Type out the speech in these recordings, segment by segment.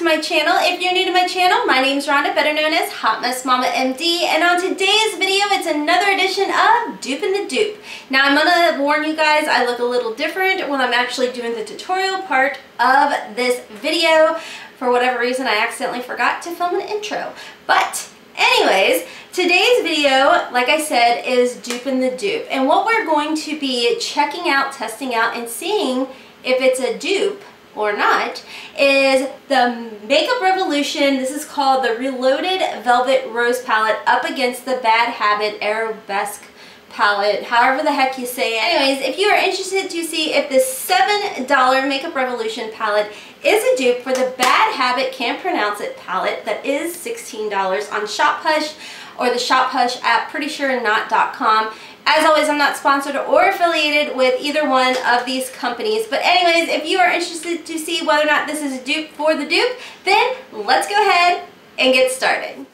to my channel. If you're new to my channel, my name's Rhonda, better known as Hot Mess Mama MD, and on today's video, it's another edition of Dupe'n the Dupe. Now, I'm gonna warn you guys, I look a little different when I'm actually doing the tutorial part of this video. For whatever reason, I accidentally forgot to film an intro. But anyways, today's video, like I said, is Dupe'n the Dupe. And what we're going to be checking out, testing out, and seeing if it's a dupe or not is the Makeup Revolution. This is called the Reloaded Velvet Rose Palette up against the Bad Habit Arabesque palette, however the heck you say it. Anyways, if you are interested to see if this $7 Makeup Revolution palette is a dupe for the Bad Habit, can't pronounce it, palette that is $16 on ShopHush or the ShopHush app, pretty sure not.com. As always, I'm not sponsored or affiliated with either one of these companies. But anyways, if you are interested to see whether or not this is a dupe for the dupe, then let's go ahead and get started.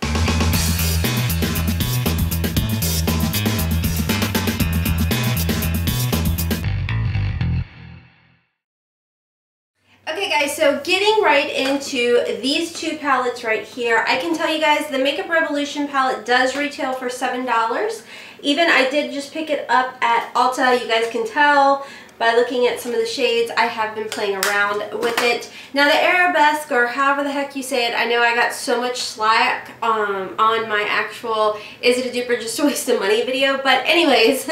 Okay guys, so getting right into these two palettes right here, I can tell you guys the Makeup Revolution palette does retail for $7. Even I did just pick it up at Ulta. You guys can tell by looking at some of the shades, I have been playing around with it. Now the Arabesque, or however the heck you say it, I know I got so much slack on my actual is it a dupe or just a waste of money video, but anyways,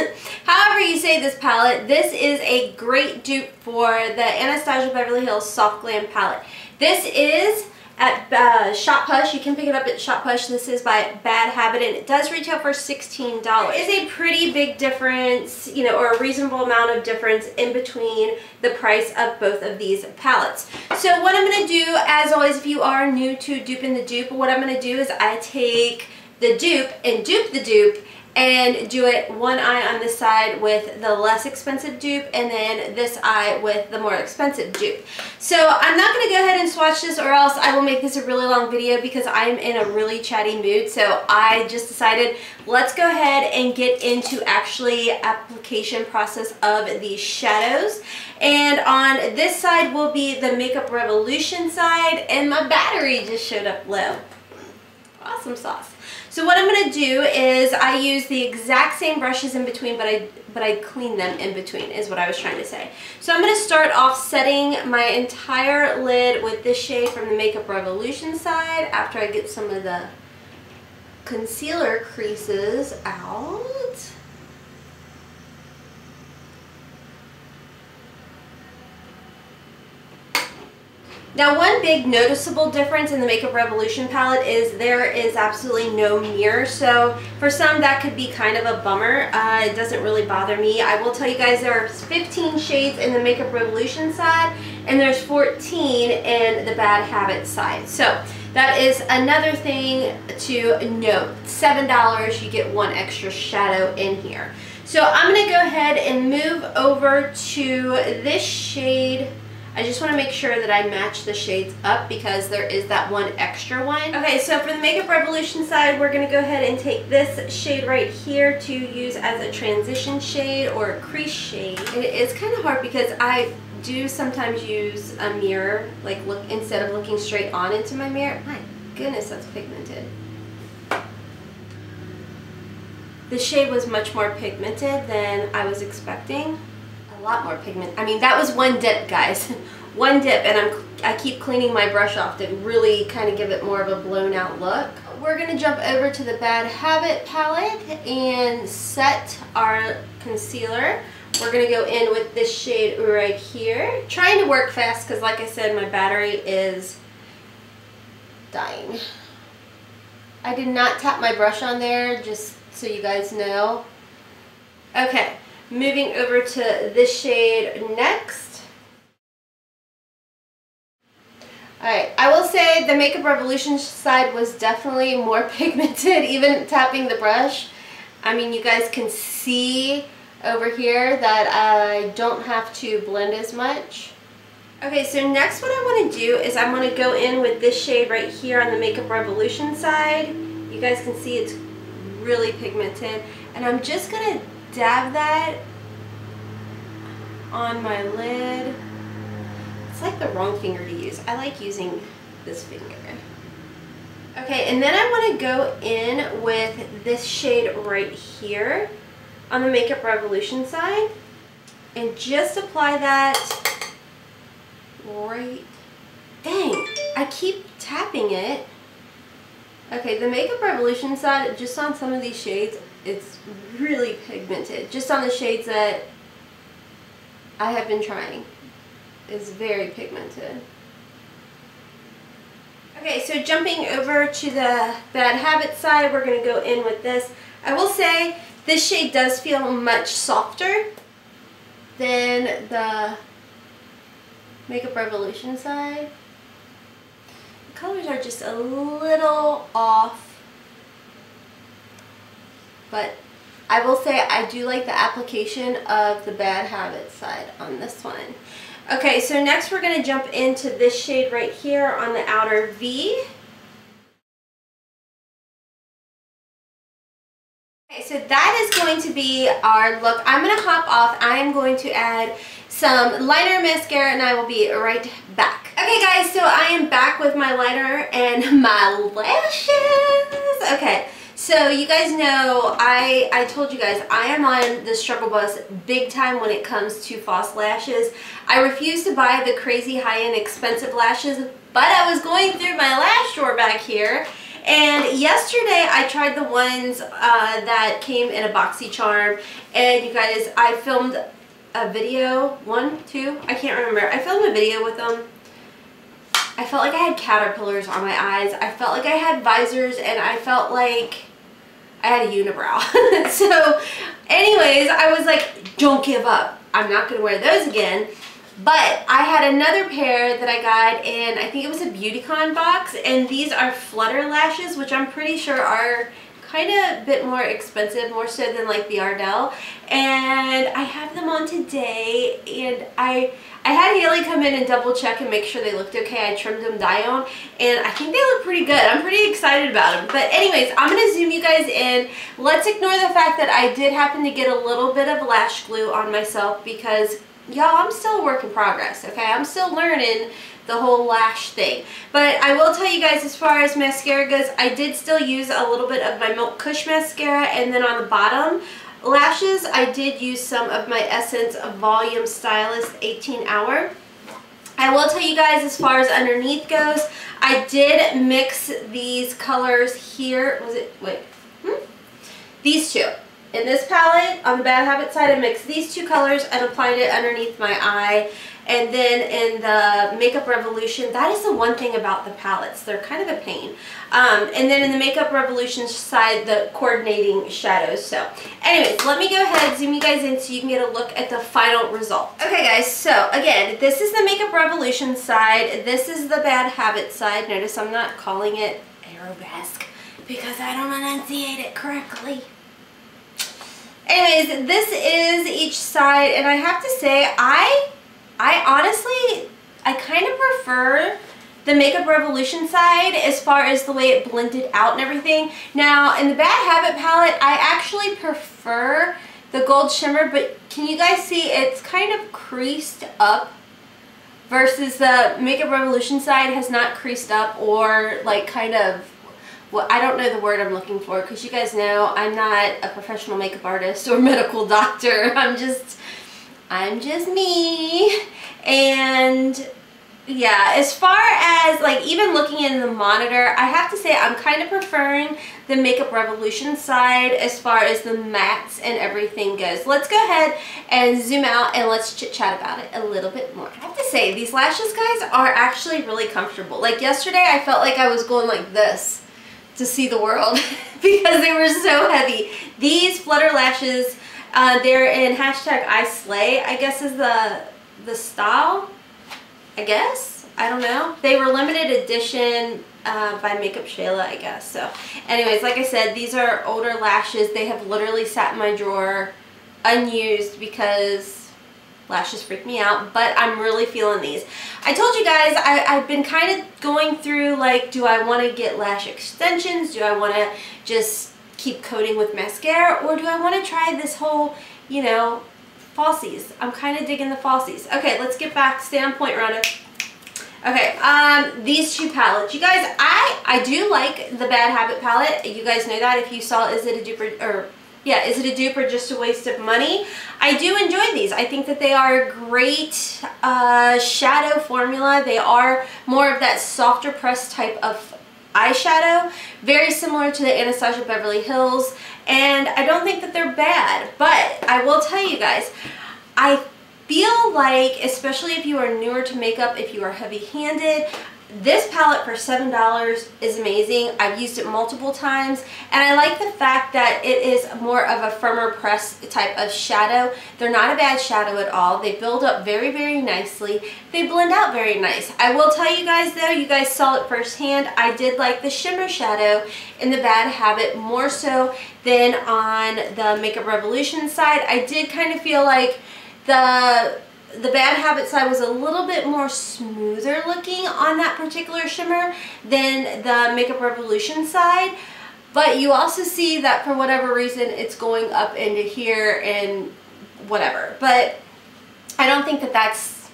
however you say this palette, this is a great dupe for the Anastasia Beverly Hills Soft Glam palette. This is at ShopHush. You can pick it up at ShopHush. This is by Bad Habit, and it does retail for $16. There is a pretty big difference, you know, or a reasonable amount of difference in between the price of both of these palettes. So what I'm going to do, as always, if you are new to Dupe'n the Dupe, what I'm going to do is I take the dupe and dupe the dupe and do it one eye on this side with the less expensive dupe and then this eye with the more expensive dupe. So I'm not going to go ahead and swatch this, or else I will make this a really long video because I'm in a really chatty mood. So I just decided let's go ahead and get into actually application process of these shadows. And on this side will be the Makeup Revolution side, and my battery just showed up low. Awesome sauce. So what I'm going to do is I use the exact same brushes in between, but I clean them in between is what I was trying to say. So I'm going to start off setting my entire lid with this shade from the Makeup Revolution side after I get some of the concealer creases out. Now, one big noticeable difference in the Makeup Revolution palette is there is absolutely no mirror. So for some that could be kind of a bummer. It doesn't really bother me. I will tell you guys there are 15 shades in the Makeup Revolution side and there's 14 in the Bad Habit side. So that is another thing to note. $7, you get one extra shadow in here. So I'm going to go ahead and move over to this shade. I just want to make sure that I match the shades up because there is that one extra one. Okay, so for the Makeup Revolution side, we're going to go ahead and take this shade right here to use as a transition shade or a crease shade. And it's kind of hard because I do sometimes use a mirror, like look instead of looking straight on into my mirror. My goodness, that's pigmented. The shade was much more pigmented than I was expecting. Lot more pigment. I mean, that was one dip, guys. One dip, and I keep cleaning my brush off to really kind of give it more of a blown out look. We're going to jump over to the Bad Habit palette and set our concealer. We're going to go in with this shade right here. Trying to work fast because, like I said, my battery is dying. I did not tap my brush on there, just so you guys know. Okay. Moving over to this shade next. Alright, I will say the Makeup Revolution side was definitely more pigmented, even tapping the brush. I mean, you guys can see over here that I don't have to blend as much. Okay, so next what I want to do is I'm going to go in with this shade right here on the Makeup Revolution side. You guys can see it's really pigmented, and I'm just going to dab that on my lid. It's like the wrong finger to use. I like using this finger. Okay, and then I want to go in with this shade right here on the Makeup Revolution side and just apply that right. Dang, I keep tapping it. Okay, the Makeup Revolution side, just on some of these shades, it's really pigmented. Just on the shades that I have been trying, it's very pigmented. Okay, so jumping over to the Bad Habit side, we're going to go in with this. I will say this shade does feel much softer than the Makeup Revolution side. The colors are just a little off, but I will say I do like the application of the Bad Habit side on this one. Okay, so next we're going to jump into this shade right here on the outer V. Okay, so that is going to be our look. I'm going to hop off. I am going to add some liner, mascara, and I will be right back. Okay guys, so I am back with my liner and my lashes. Okay. So you guys know, I told you guys, I am on the struggle bus big time when it comes to false lashes. I refuse to buy the crazy high-end expensive lashes, but I was going through my lash drawer back here, and yesterday I tried the ones that came in a Boxycharm, and you guys, I filmed a video, I can't remember. I filmed a video with them. I felt like I had caterpillars on my eyes. I felt like I had visors, and I felt like I had a unibrow. So anyways, I was like, don't give up. I'm not going to wear those again. But I had another pair that I got in, I think it was a Beautycon box, and these are Flutter lashes, which I'm pretty sure are kind of a bit more expensive, more so than like the Ardell. And I have them on today, and I had Haley come in and double check and make sure they looked okay. I trimmed them down, and I think they look pretty good. I'm pretty excited about them. But anyways, I'm going to zoom you guys in. Let's ignore the fact that I did happen to get a little bit of lash glue on myself because, y'all, I'm still a work in progress, okay? I'm still learning the whole lash thing. But I will tell you guys, as far as mascara goes, I did still use a little bit of my Milk Kush mascara, and then on the bottom lashes, I did use some of my Essence Volume Stylist 18 Hour. I will tell you guys, as far as underneath goes, I did mix these colors here. Was it, wait, these two. In this palette, on the Bad Habit side, I mixed these two colors and applied it underneath my eye. And then in the Makeup Revolution, that is the one thing about the palettes. They're kind of a pain. And then in the Makeup Revolution side, the coordinating shadows. So anyways, let me go ahead, zoom you guys in so you can get a look at the final result. Okay guys, so again, this is the Makeup Revolution side. This is the Bad Habit side. Notice I'm not calling it Arabesque because I don't enunciate it correctly. Anyways, this is each side, and I have to say, I honestly, I kind of prefer the Makeup Revolution side as far as the way it blended out and everything. Now, in the Bad Habit palette, I actually prefer the gold shimmer, but can you guys see it's kind of creased up versus the Makeup Revolution side has not creased up or like kind of, well, I don't know the word I'm looking for because you guys know I'm not a professional makeup artist or medical doctor. I'm just me. And yeah, as far as like even looking in the monitor, I have to say I'm kind of preferring the Makeup Revolution side as far as the mattes and everything goes. Let's go ahead and zoom out and let's chit chat about it a little bit more. I have to say, these lashes, guys, are actually really comfortable. Like yesterday, I felt like I was going like this to see the world because they were so heavy. These Flutter lashes, they're in #ISlay, I guess is the style, I guess. I don't know. They were limited edition by Makeup Shayla, I guess. So anyways, like I said, these are older lashes. They have literally sat in my drawer unused because lashes freak me out, but I'm really feeling these. I told you guys I've been kind of going through like, do I want to get lash extensions? Do I want to just keep coating with mascara, or do I want to try this whole, you know, falsies? I'm kind of digging the falsies. Okay, let's get back. Stay on point, Rhonda. Okay, these two palettes. You guys, I do like the Bad Habit palette. You guys know that if you saw Is It a Dupe or yeah, Is It a Dupe or Just a Waste of Money? I do enjoy these. I think that they are a great shadow formula. They are more of that softer press type of eyeshadow, very similar to the Anastasia Beverly Hills, and I don't think that they're bad, but I will tell you guys, I feel like, especially if you are newer to makeup, if you are heavy-handed, this palette for $7 is amazing. I've used it multiple times, and I like the fact that it is more of a firmer press type of shadow. They're not a bad shadow at all. They build up very, very nicely. They blend out very nice. I will tell you guys though, you guys saw it firsthand, I did like the shimmer shadow in the Bad Habit more so than on the Makeup Revolution side. I did kind of feel like the Bad Habit side was a little bit more smoother looking on that particular shimmer than the Makeup Revolution side, but you also see that for whatever reason it's going up into here and whatever. But I don't think that that's,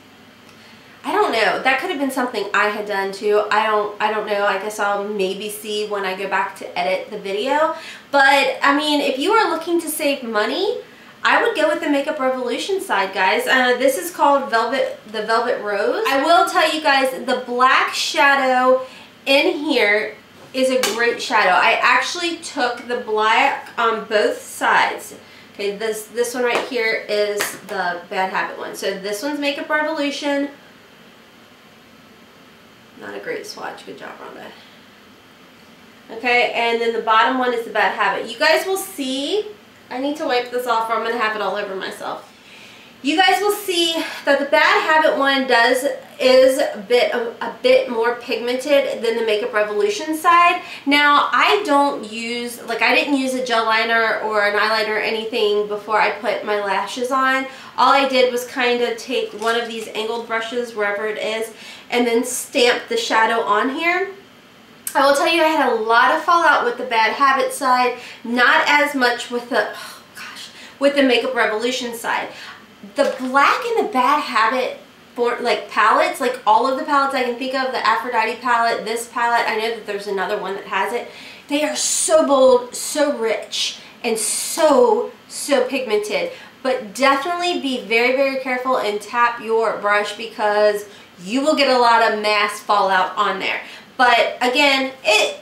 I don't know, that could have been something I had done too. I don't know. I guess I'll maybe see when I go back to edit the video. But I mean, if you are looking to save money, I would go with the Makeup Revolution side, guys. This is called the Velvet Rose. I will tell you guys, the black shadow in here is a great shadow. I actually took the black on both sides. Okay, this one right here is the Bad Habit one. So this one's Makeup Revolution. Not a great swatch. Good job, Rhonda. Okay, and then the bottom one is the Bad Habit. You guys will see, I need to wipe this off or I'm going to have it all over myself. You guys will see that the Bad Habit one is a bit more pigmented than the Makeup Revolution side. Now, I don't use, like, I didn't use a gel liner or an eyeliner or anything before I put my lashes on. All I did was kind of take one of these angled brushes, wherever it is, and then stamp the shadow on here. I will tell you, I had a lot of fallout with the Bad Habit side, not as much with the, oh gosh, with the Makeup Revolution side. The black in the Bad Habit for like palettes, like all of the palettes I can think of, the Aphrodite palette, this palette, I know that there's another one that has it. They are so bold, so rich, and so pigmented. But definitely be very, very careful and tap your brush because you will get a lot of mass fallout on there. But again,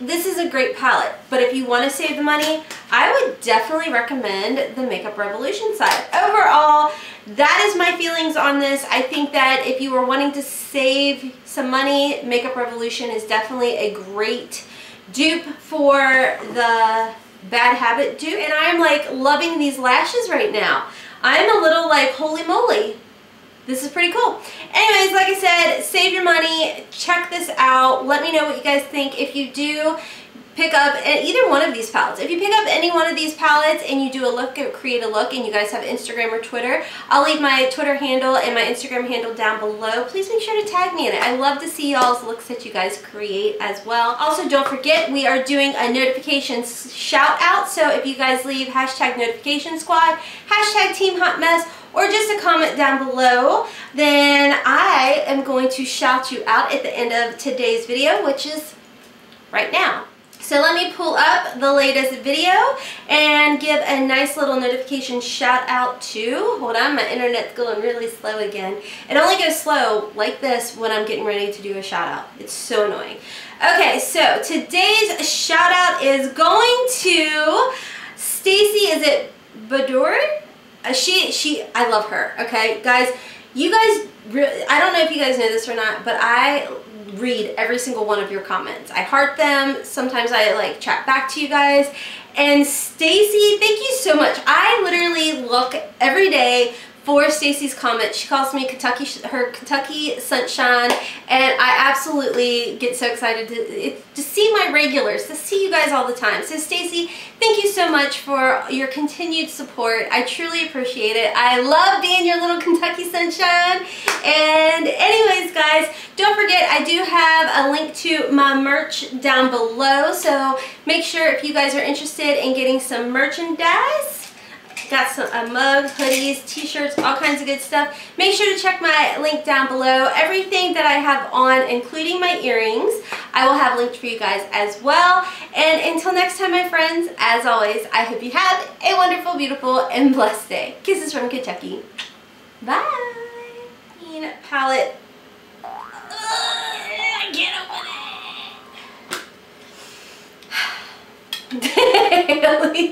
this is a great palette. But if you want to save the money, I would definitely recommend the Makeup Revolution side. Overall, that is my feelings on this. I think that if you were wanting to save some money, Makeup Revolution is definitely a great dupe for the Bad Habit dupe. And I'm like loving these lashes right now. I'm a little like, holy moly. This is pretty cool. Anyways, like I said, save your money. Check this out. Let me know what you guys think. If you do pick up either one of these palettes, if you pick up any one of these palettes and you do a look or create a look and you guys have Instagram or Twitter, I'll leave my Twitter handle and my Instagram handle down below. Please make sure to tag me in it. I love to see y'all's looks that you guys create as well. Also, don't forget, we are doing a notifications shout out. So if you guys leave hashtag notification squad, hashtag Team Hot Mess, or just a comment down below, then I am going to shout you out at the end of today's video, which is right now. So let me pull up the latest video and give a nice little notification shout out to, hold on, my internet's going really slow again. It only goes slow like this when I'm getting ready to do a shout out. It's so annoying. Okay, so today's shout out is going to Stacy, is it Badur? I love her, okay? Guys, you guys, I don't know if you guys know this or not, but I read every single one of your comments. I heart them. Sometimes I like chat back to you guys. And Stacy, thank you so much. I literally look every day for Stacy's comment. She calls me her Kentucky Sunshine, and I absolutely get so excited to see my regulars, to see you guys all the time. So Stacy, thank you so much for your continued support. I truly appreciate it. I love being your little Kentucky Sunshine. And anyways, guys, don't forget I do have a link to my merch down below. So make sure if you guys are interested in getting some merchandise, Got a mug, hoodies, t-shirts, all kinds of good stuff. Make sure to check my link down below. Everything that I have on, including my earrings, I will have linked for you guys as well. And until next time, my friends, as always, I hope you have a wonderful, beautiful, and blessed day. Kisses from Kentucky. Bye. Palette. I can't open it.